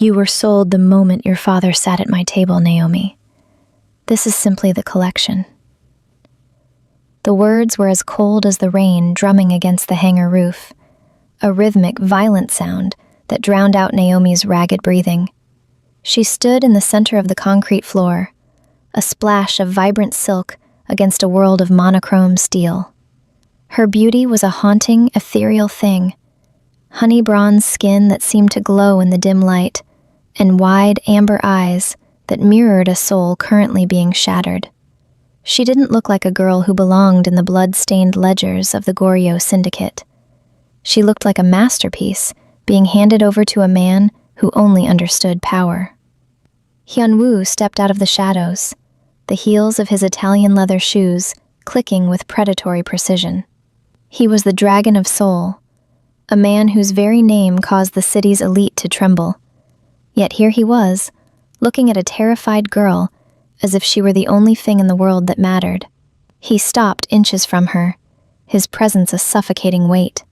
You were sold the moment your father sat at my table, Naomi. This is simply the collection. The words were as cold as the rain drumming against the hangar roof, a rhythmic, violent sound that drowned out Naomi's ragged breathing. She stood in the center of the concrete floor, a splash of vibrant silk against a world of monochrome steel. Her beauty was a haunting, ethereal thing, honey bronze skin that seemed to glow in the dim light, and wide amber eyes that mirrored a soul currently being shattered. She didn't look like a girl who belonged in the blood-stained ledgers of the Goryeo Syndicate. She looked like a masterpiece being handed over to a man who only understood power. Hyunwoo stepped out of the shadows, the heels of his Italian leather shoes clicking with predatory precision. He was the Dragon of Soul, a man whose very name caused the city's elite to tremble. Yet here he was, looking at a terrified girl as if she were the only thing in the world that mattered. He stopped inches from her, his presence a suffocating weight.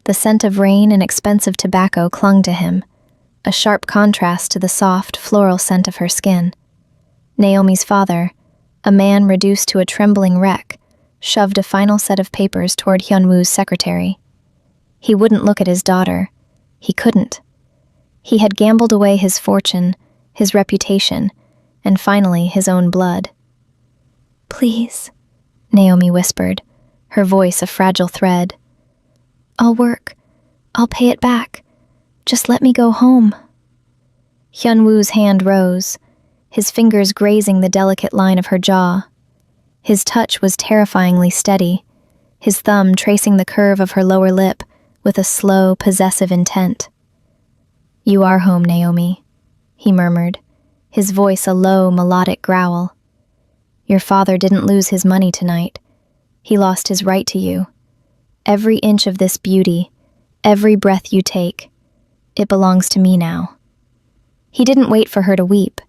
The scent of rain and expensive tobacco clung to him, a sharp contrast to the soft, floral scent of her skin. Naomi's father, a man reduced to a trembling wreck, shoved a final set of papers toward Hyunwoo's secretary. He wouldn't look at his daughter. He couldn't. He had gambled away his fortune, his reputation, and finally his own blood. "Please," Naomi whispered, her voice a fragile thread. "I'll work. I'll pay it back. Just let me go home." Hyunwoo's hand rose, his fingers grazing the delicate line of her jaw. His touch was terrifyingly steady, his thumb tracing the curve of her lower lip with a slow, possessive intent. "You are home, Naomi," he murmured, his voice a low, melodic growl. "Your father didn't lose his money tonight. He lost his right to you. Every inch of this beauty, every breath you take, it belongs to me now." He didn't wait for her to weep.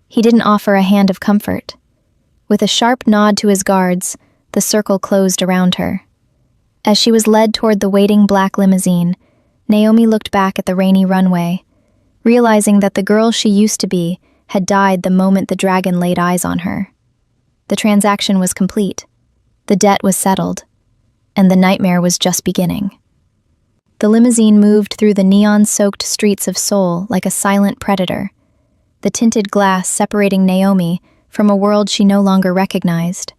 He didn't offer a hand of comfort. With a sharp nod to his guards, the circle closed around her. As she was led toward the waiting black limousine, Naomi looked back at the rainy runway, realizing that the girl she used to be had died the moment the dragon laid eyes on her. The transaction was complete, the debt was settled, and the nightmare was just beginning. The limousine moved through the neon-soaked streets of Seoul like a silent predator, the tinted glass separating Naomi from a world she no longer recognized.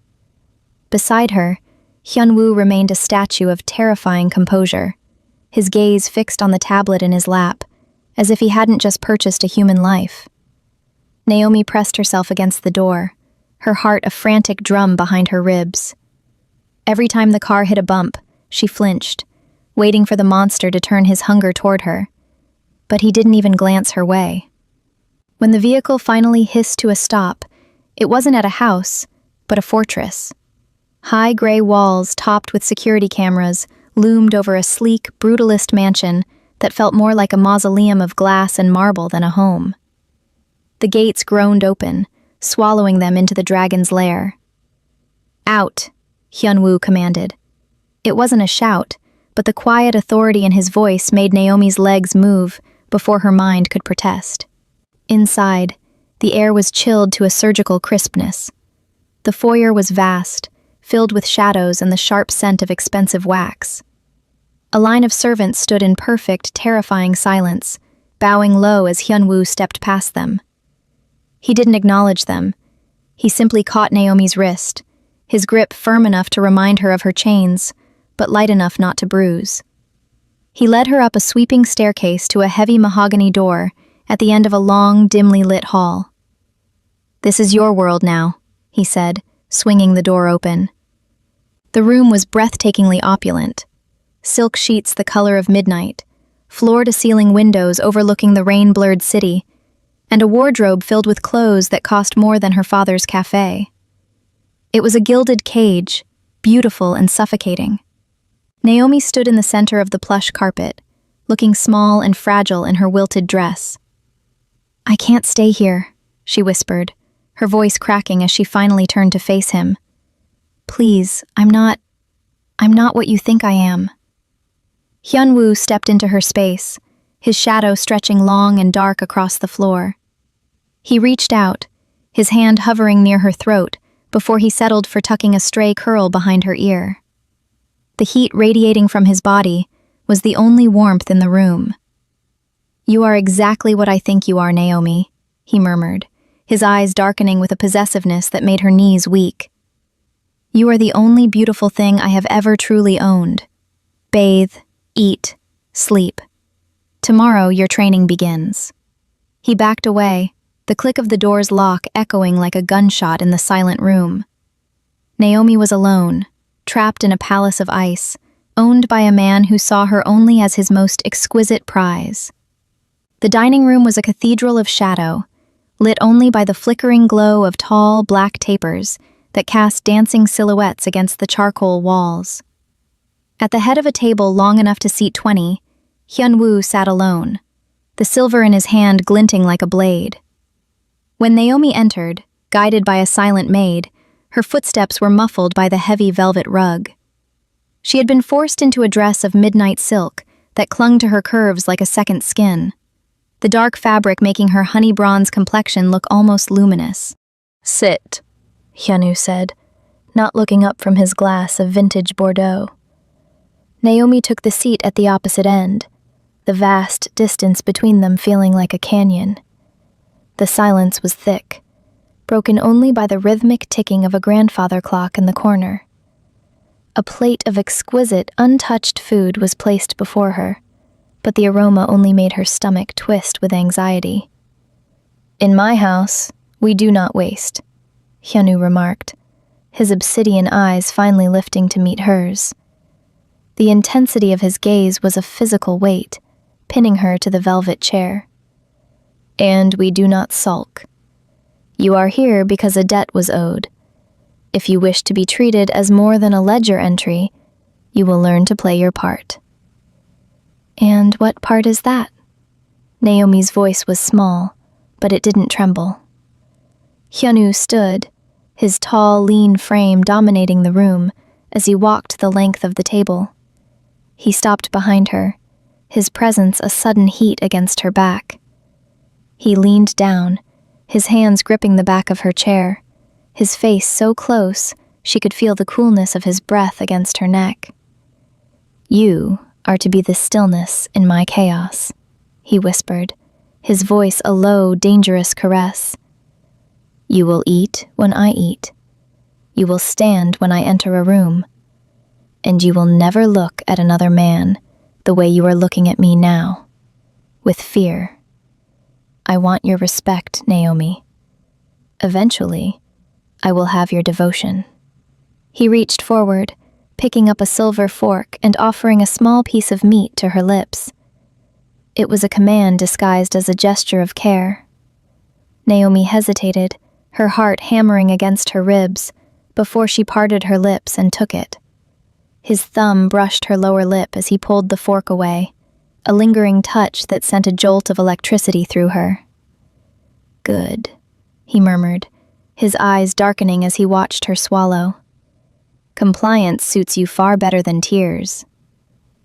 Beside her, Hyunwoo remained a statue of terrifying composure, his gaze fixed on the tablet in his lap, as if he hadn't just purchased a human life. Naomi pressed herself against the door, her heart a frantic drum behind her ribs. Every time the car hit a bump, she flinched, waiting for the monster to turn his hunger toward her. But he didn't even glance her way. When the vehicle finally hissed to a stop, it wasn't at a house, but a fortress. High gray walls topped with security cameras loomed over a sleek, brutalist mansion that felt more like a mausoleum of glass and marble than a home. The gates groaned open, swallowing them into the dragon's lair. "Out," Hyunwoo commanded. It wasn't a shout, but the quiet authority in his voice made Naomi's legs move before her mind could protest. Inside, the air was chilled to a surgical crispness. The foyer was vast, filled with shadows and the sharp scent of expensive wax. A line of servants stood in perfect, terrifying silence, bowing low as Hyunwoo stepped past them. He didn't acknowledge them. He simply caught Naomi's wrist, his grip firm enough to remind her of her chains, but light enough not to bruise. He led her up a sweeping staircase to a heavy mahogany door at the end of a long, dimly lit hall. "This is your world now," he said, swinging the door open. The room was breathtakingly opulent. Silk sheets the color of midnight, floor-to-ceiling windows overlooking the rain-blurred city, and a wardrobe filled with clothes that cost more than her father's cafe. It was a gilded cage, beautiful and suffocating. Naomi stood in the center of the plush carpet, looking small and fragile in her wilted dress. "I can't stay here," she whispered, her voice cracking as she finally turned to face him. "Please, I'm not what you think I am." Hyunwoo stepped into her space, his shadow stretching long and dark across the floor. He reached out, his hand hovering near her throat, before he settled for tucking a stray curl behind her ear. The heat radiating from his body was the only warmth in the room. "You are exactly what I think you are, Naomi," he murmured, his eyes darkening with a possessiveness that made her knees weak. "You are the only beautiful thing I have ever truly owned. Bathe, eat, sleep. Tomorrow your training begins." He backed away, the click of the door's lock echoing like a gunshot in the silent room. Naomi was alone, trapped in a palace of ice, owned by a man who saw her only as his most exquisite prize. The dining room was a cathedral of shadow, lit only by the flickering glow of tall, black tapers that cast dancing silhouettes against the charcoal walls. At the head of a table long enough to seat 20, Hyun-woo sat alone, the silver in his hand glinting like a blade. When Naomi entered, guided by a silent maid, her footsteps were muffled by the heavy velvet rug. She had been forced into a dress of midnight silk that clung to her curves like a second skin, the dark fabric making her honey bronze complexion look almost luminous. "Sit," Hyun-woo said, not looking up from his glass of vintage Bordeaux. Naomi took the seat at the opposite end, the vast distance between them feeling like a canyon. The silence was thick, broken only by the rhythmic ticking of a grandfather clock in the corner. A plate of exquisite, untouched food was placed before her, but the aroma only made her stomach twist with anxiety. "In my house, we do not waste," Hyun-woo remarked, his obsidian eyes finally lifting to meet hers. The intensity of his gaze was a physical weight, pinning her to the velvet chair. "And we do not sulk. You are here because a debt was owed. If you wish to be treated as more than a ledger entry, you will learn to play your part." "And what part is that?" Naomi's voice was small, but it didn't tremble. Hyun-woo stood, his tall, lean frame dominating the room as he walked the length of the table. He stopped behind her, his presence a sudden heat against her back. He leaned down, his hands gripping the back of her chair, his face so close she could feel the coolness of his breath against her neck. "You are to be the stillness in my chaos," he whispered, his voice a low, dangerous caress. "You will eat when I eat. You will stand when I enter a room. And you will never look at another man the way you are looking at me now, with fear. I want your respect, Naomi. Eventually, I will have your devotion." He reached forward, picking up a silver fork and offering a small piece of meat to her lips. It was a command disguised as a gesture of care. Naomi hesitated, her heart hammering against her ribs, before she parted her lips and took it. His thumb brushed her lower lip as he pulled the fork away, a lingering touch that sent a jolt of electricity through her. "Good," he murmured, his eyes darkening as he watched her swallow. "Compliance suits you far better than tears."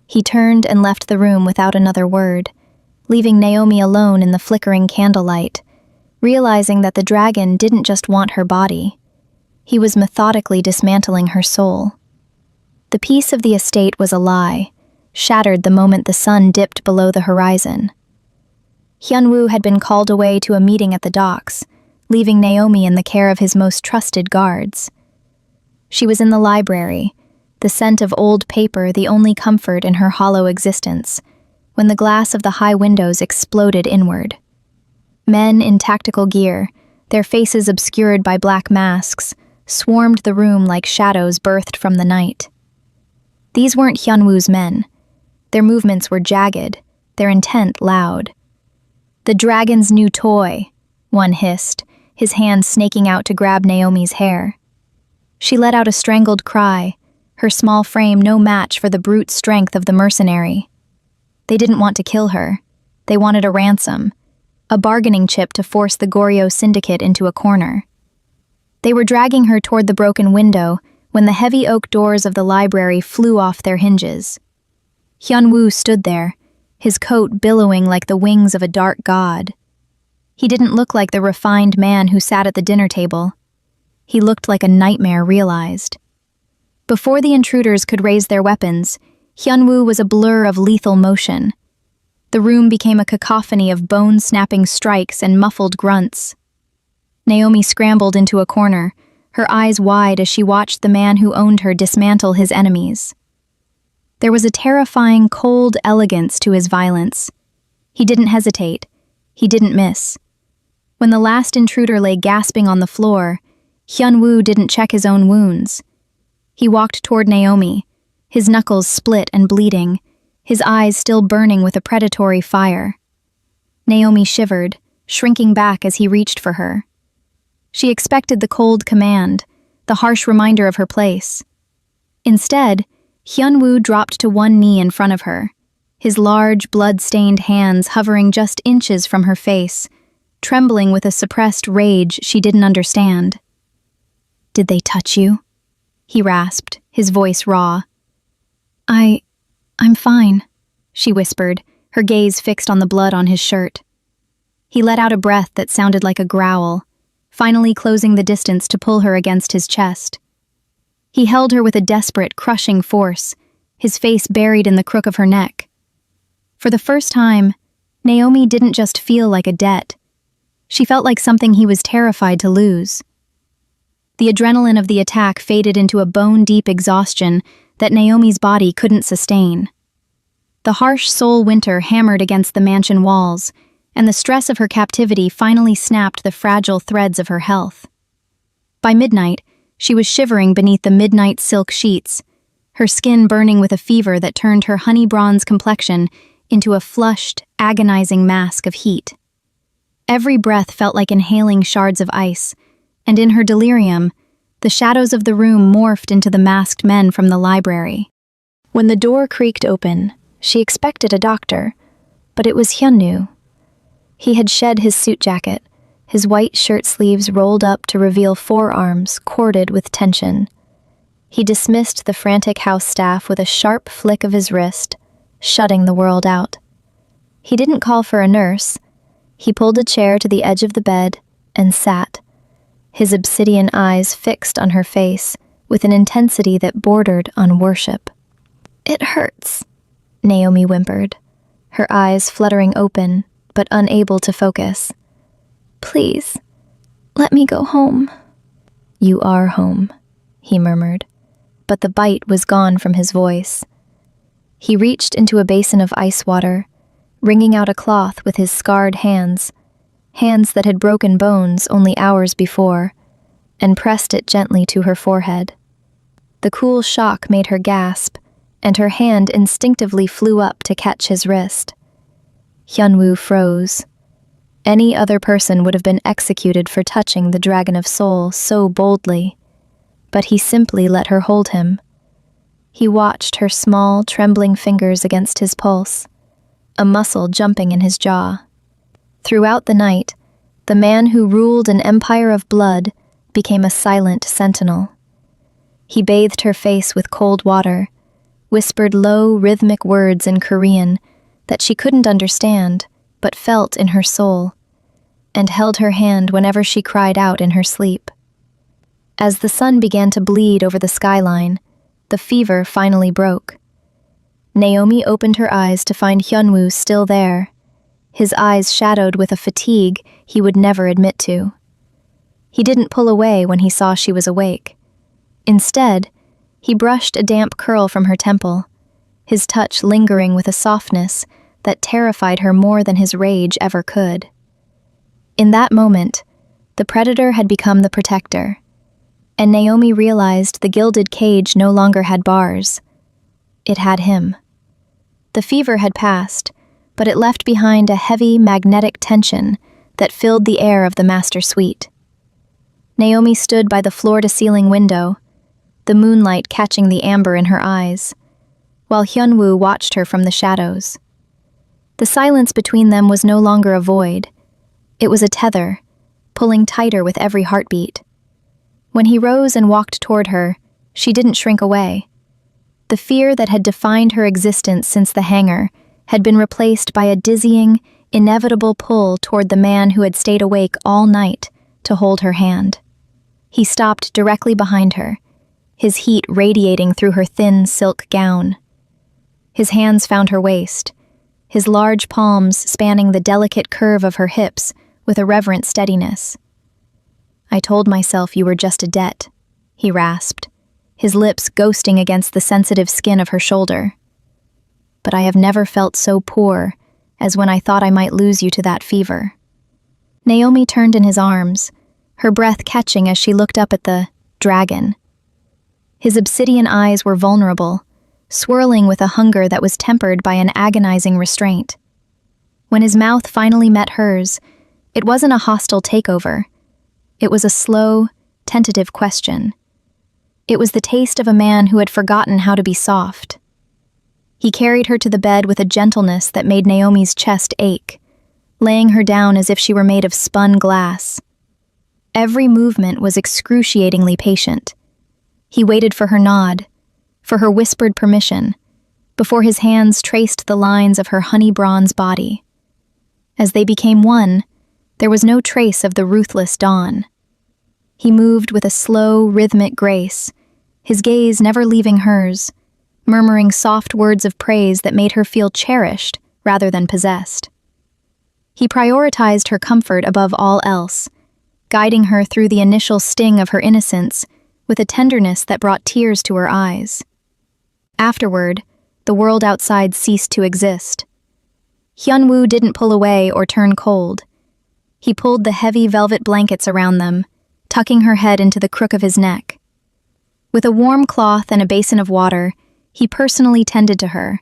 He turned and left the room without another word, leaving Naomi alone in the flickering candlelight, realizing that the dragon didn't just want her body. He was methodically dismantling her soul. The peace of the estate was a lie, shattered the moment the sun dipped below the horizon. Hyun-woo had been called away to a meeting at the docks, leaving Naomi in the care of his most trusted guards. She was in the library, the scent of old paper the only comfort in her hollow existence, when the glass of the high windows exploded inward. Men in tactical gear, their faces obscured by black masks, swarmed the room like shadows birthed from the night. These weren't Hyun-woo's men. Their movements were jagged, their intent loud. "The dragon's new toy," one hissed, his hand snaking out to grab Naomi's hair. She let out a strangled cry, her small frame no match for the brute strength of the mercenary. They didn't want to kill her. They wanted a ransom, a bargaining chip to force the Goryeo syndicate into a corner. They were dragging her toward the broken window when the heavy oak doors of the library flew off their hinges. Hyun-woo stood there, his coat billowing like the wings of a dark god. He didn't look like the refined man who sat at the dinner table. He looked like a nightmare realized. Before the intruders could raise their weapons, Hyunwoo was a blur of lethal motion. The room became a cacophony of bone-snapping strikes and muffled grunts. Naomi scrambled into a corner, her eyes wide as she watched the man who owned her dismantle his enemies. There was a terrifying, cold elegance to his violence. He didn't hesitate. He didn't miss. When the last intruder lay gasping on the floor, Hyunwoo didn't check his own wounds. He walked toward Naomi, his knuckles split and bleeding, his eyes still burning with a predatory fire. Naomi shivered, shrinking back as he reached for her. She expected the cold command, the harsh reminder of her place. Instead, Hyunwoo dropped to one knee in front of her, his large, blood-stained hands hovering just inches from her face, trembling with a suppressed rage she didn't understand. "Did they touch you?" he rasped, his voice raw. I'm fine," she whispered, her gaze fixed on the blood on his shirt. He let out a breath that sounded like a growl, finally closing the distance to pull her against his chest. He held her with a desperate, crushing force, his face buried in the crook of her neck. For the first time, Naomi didn't just feel like a debt. She felt like something he was terrified to lose. The adrenaline of the attack faded into a bone-deep exhaustion that Naomi's body couldn't sustain. The harsh soul winter hammered against the mansion walls, and the stress of her captivity finally snapped the fragile threads of her health. By midnight, she was shivering beneath the midnight silk sheets, her skin burning with a fever that turned her honey bronze complexion into a flushed, agonizing mask of heat. Every breath felt like inhaling shards of ice, and in her delirium, the shadows of the room morphed into the masked men from the library. When the door creaked open, she expected a doctor, but it was Hyunwoo. He had shed his suit jacket, his white shirt sleeves rolled up to reveal forearms corded with tension. He dismissed the frantic house staff with a sharp flick of his wrist, shutting the world out. He didn't call for a nurse. He pulled a chair to the edge of the bed and sat, his obsidian eyes fixed on her face with an intensity that bordered on worship. "It hurts," Naomi whimpered, her eyes fluttering open but unable to focus. "Please, let me go home." "You are home," he murmured, but the bite was gone from his voice. He reached into a basin of ice water, wringing out a cloth with his scarred hands that had broken bones only hours before, and pressed it gently to her forehead. The cool shock made her gasp, and her hand instinctively flew up to catch his wrist. Hyunwoo froze. Any other person would have been executed for touching the Dragon of Soul so boldly, but he simply let her hold him. He watched her small, trembling fingers against his pulse, a muscle jumping in his jaw. Throughout the night, the man who ruled an empire of blood became a silent sentinel. He bathed her face with cold water, whispered low, rhythmic words in Korean that she couldn't understand but felt in her soul, and held her hand whenever she cried out in her sleep. As the sun began to bleed over the skyline, the fever finally broke. Naomi opened her eyes to find Hyunwoo still there, his eyes shadowed with a fatigue he would never admit to. He didn't pull away when he saw she was awake. Instead, he brushed a damp curl from her temple, his touch lingering with a softness that terrified her more than his rage ever could. In that moment, the predator had become the protector, and Naomi realized the gilded cage no longer had bars. It had him. The fever had passed, but it left behind a heavy, magnetic tension that filled the air of the master suite. Naomi stood by the floor-to-ceiling window, the moonlight catching the amber in her eyes, while Hyunwoo watched her from the shadows. The silence between them was no longer a void. It was a tether, pulling tighter with every heartbeat. When he rose and walked toward her, she didn't shrink away. The fear that had defined her existence since the hangar had been replaced by a dizzying, inevitable pull toward the man who had stayed awake all night to hold her hand. He stopped directly behind her, his heat radiating through her thin silk gown. His hands found her waist, his large palms spanning the delicate curve of her hips with a reverent steadiness. "I told myself you were just a debt," he rasped, his lips ghosting against the sensitive skin of her shoulder. "But I have never felt so poor as when I thought I might lose you to that fever." Naomi turned in his arms, her breath catching as she looked up at the dragon. His obsidian eyes were vulnerable, swirling with a hunger that was tempered by an agonizing restraint. When his mouth finally met hers, it wasn't a hostile takeover. It was a slow, tentative question. It was the taste of a man who had forgotten how to be soft. He carried her to the bed with a gentleness that made Naomi's chest ache, laying her down as if she were made of spun glass. Every movement was excruciatingly patient. He waited for her nod, for her whispered permission, before his hands traced the lines of her honey-bronze body. As they became one, there was no trace of the ruthless dawn. He moved with a slow, rhythmic grace, his gaze never leaving hers, murmuring soft words of praise that made her feel cherished rather than possessed. He prioritized her comfort above all else, guiding her through the initial sting of her innocence with a tenderness that brought tears to her eyes. Afterward, the world outside ceased to exist. Hyunwoo didn't pull away or turn cold. He pulled the heavy velvet blankets around them, tucking her head into the crook of his neck. With a warm cloth and a basin of water, he personally tended to her,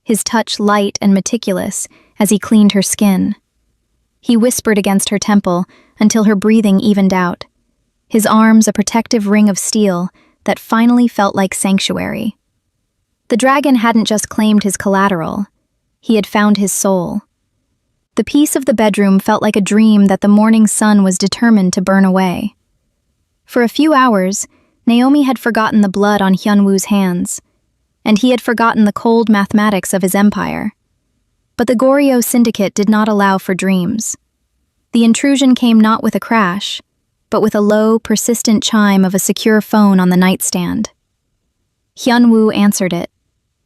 his touch light and meticulous as he cleaned her skin. He whispered against her temple until her breathing evened out, his arms a protective ring of steel that finally felt like sanctuary. The dragon hadn't just claimed his collateral, he had found his soul. The peace of the bedroom felt like a dream that the morning sun was determined to burn away. For a few hours, Naomi had forgotten the blood on Hyunwoo's hands, and he had forgotten the cold mathematics of his empire. But the Goryeo Syndicate did not allow for dreams. The intrusion came not with a crash, but with a low, persistent chime of a secure phone on the nightstand. Hyunwoo answered it,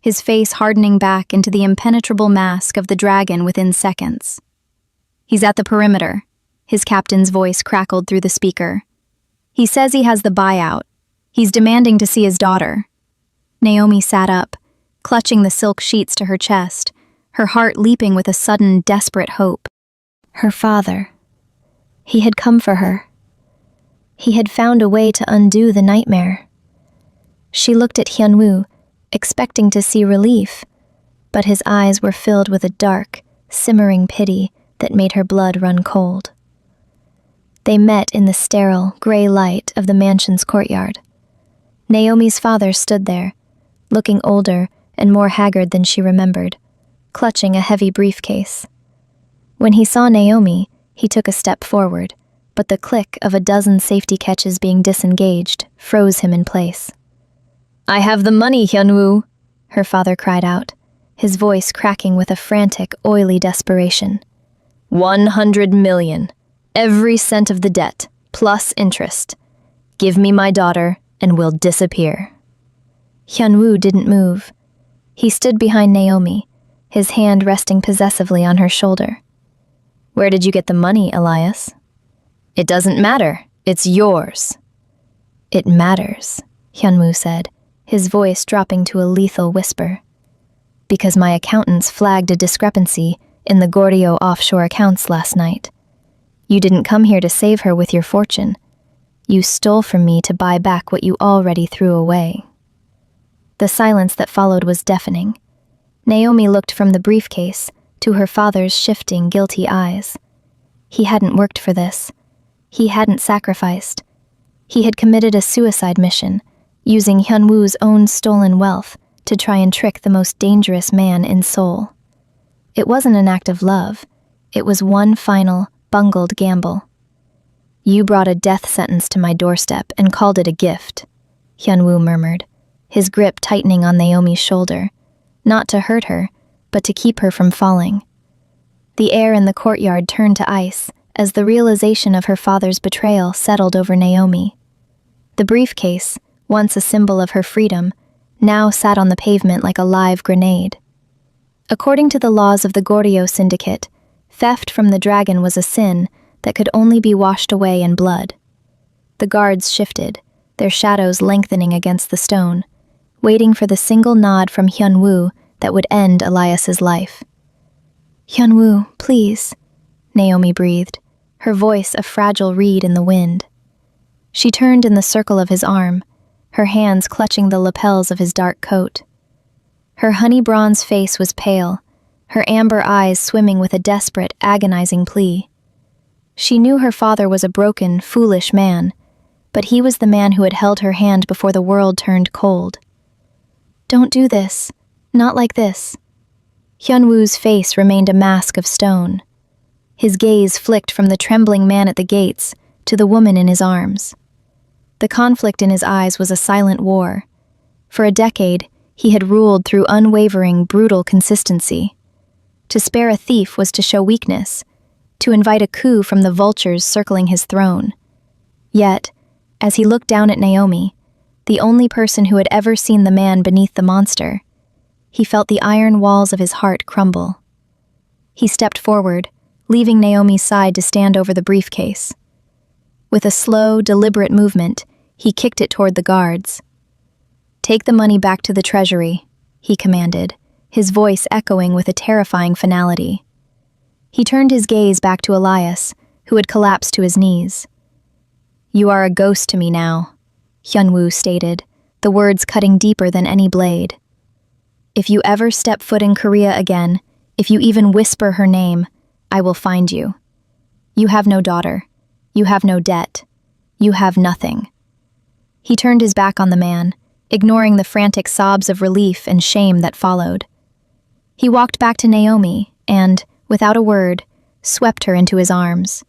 his face hardening back into the impenetrable mask of the dragon within seconds. "He's at the perimeter," his captain's voice crackled through the speaker. "He says he has the buyout. He's demanding to see his daughter." Naomi sat up, clutching the silk sheets to her chest, her heart leaping with a sudden, desperate hope. Her father. He had come for her. He had found a way to undo the nightmare. She looked at Hyunwoo, expecting to see relief, but his eyes were filled with a dark, simmering pity that made her blood run cold. They met in the sterile, gray light of the mansion's courtyard. Naomi's father stood there, looking older and more haggard than she remembered, clutching a heavy briefcase. When he saw Naomi, he took a step forward, but the click of a dozen safety catches being disengaged froze him in place. "I have the money, Hyunwoo," her father cried out, his voice cracking with a frantic, oily desperation. 100 million. Every cent of the debt, plus interest. Give me my daughter, and we'll disappear." Hyunwoo didn't move. He stood behind Naomi, his hand resting possessively on her shoulder. "Where did you get the money, Elias?" "It doesn't matter. It's yours." "It matters," Hyunwoo said, his voice dropping to a lethal whisper. "Because my accountants flagged a discrepancy in the Goryeo offshore accounts last night. You didn't come here to save her with your fortune. You stole from me to buy back what you already threw away." The silence that followed was deafening. Naomi looked from the briefcase to her father's shifting, guilty eyes. He hadn't worked for this. He hadn't sacrificed. He had committed a suicide mission, using Hyunwoo's own stolen wealth to try and trick the most dangerous man in Seoul. It wasn't an act of love. It was one final, bungled gamble. "You brought a death sentence to my doorstep and called it a gift," Hyunwoo murmured, his grip tightening on Naomi's shoulder, not to hurt her, but to keep her from falling. The air in the courtyard turned to ice as the realization of her father's betrayal settled over Naomi. The briefcase, once a symbol of her freedom, now sat on the pavement like a live grenade. According to the laws of the Gordio Syndicate, theft from the dragon was a sin that could only be washed away in blood. The guards shifted, their shadows lengthening against the stone, waiting for the single nod from Hyunwoo that would end Elias's life. "Hyunwoo, please," Naomi breathed, her voice a fragile reed in the wind. She turned in the circle of his arm, her hands clutching the lapels of his dark coat. Her honey-bronze face was pale, her amber eyes swimming with a desperate, agonizing plea. She knew her father was a broken, foolish man, but he was the man who had held her hand before the world turned cold. "Don't do this. Not like this." Hyunwoo's face remained a mask of stone. His gaze flicked from the trembling man at the gates to the woman in his arms. The conflict in his eyes was a silent war. For a decade, he had ruled through unwavering, brutal consistency. To spare a thief was to show weakness, to invite a coup from the vultures circling his throne. Yet, as he looked down at Naomi, the only person who had ever seen the man beneath the monster, he felt the iron walls of his heart crumble. He stepped forward, leaving Naomi's side to stand over the briefcase. With a slow, deliberate movement, he kicked it toward the guards. "Take the money back to the treasury," he commanded, his voice echoing with a terrifying finality. He turned his gaze back to Elias, who had collapsed to his knees. "You are a ghost to me now," Hyunwoo stated, the words cutting deeper than any blade. "If you ever step foot in Korea again, if you even whisper her name, I will find you. You have no daughter. You have no debt. You have nothing." He turned his back on the man, ignoring the frantic sobs of relief and shame that followed. He walked back to Naomi and, without a word, swept her into his arms.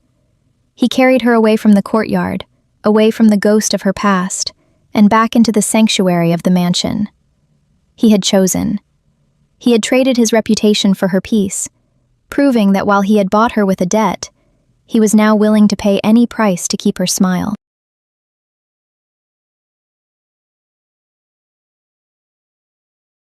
He carried her away from the courtyard, away from the ghost of her past, and back into the sanctuary of the mansion. He had chosen. He had traded his reputation for her peace, proving that while he had bought her with a debt, he was now willing to pay any price to keep her smile.